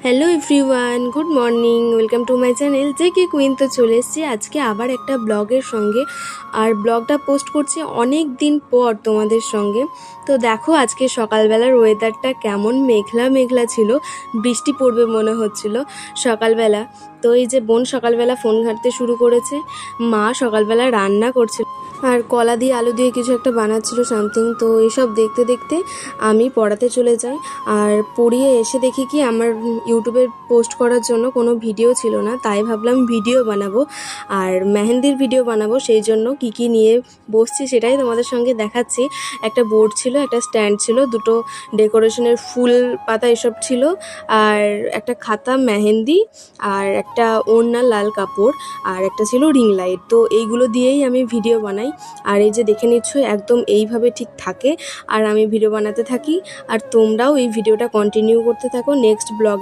Hello everyone, good morning, welcome to my channel J K queen. তো চলে এসেছি আজকে আবার একটা ব্লগের সঙ্গে। আর ব্লগটা পোস্ট করছি অনেক দিন পর তোমাদের সঙ্গে। তো দেখো আজকে সকালবেলার ওয়েদারটা কেমন মেঘলা মেঘলা ছিল, বৃষ্টি পড়বে মনে হচ্ছিল সকালবেলা। তো এই যে বোন সকালবেলা ফোন ঘাঁটতে শুরু করেছে, মা সকালবেলা রান্না করছে আর কলা দিয়ে আলু দিয়ে কিছু একটা বানাচ্ছিল সামথিং। তো এইসব দেখতে দেখতে আমি পড়াতে চলে যাই। আর পড়িয়ে এসে দেখি কি আমার ইউটিউবে পোস্ট করার জন্য কোনো ভিডিও ছিল না, তাই ভাবলাম ভিডিও বানাবো আর মেহেন্দির ভিডিও বানাবো। সেই জন্য কি নিয়ে বসছি সেটাই তোমাদের সঙ্গে দেখাচ্ছি। একটা বোর্ড ছিল, একটা স্ট্যান্ড ছিল, দুটো ডেকোরেশনের ফুল পাতা এসব ছিল, আর একটা খাতা মেহেন্দি, আর একটা ওড়না লাল কাপড়, আর একটা ছিল রিং লাইট। তো এইগুলো দিয়েই আমি ভিডিও বানাই। আর এই যে দেখে নিচ্ছ একদম এইভাবে ঠিক থাকে আর আমি ভিডিও বানাতে থাকি। আর তোমরাও এই ভিডিওটা কন্টিনিউ করতে থাকো নেক্সট ব্লগে।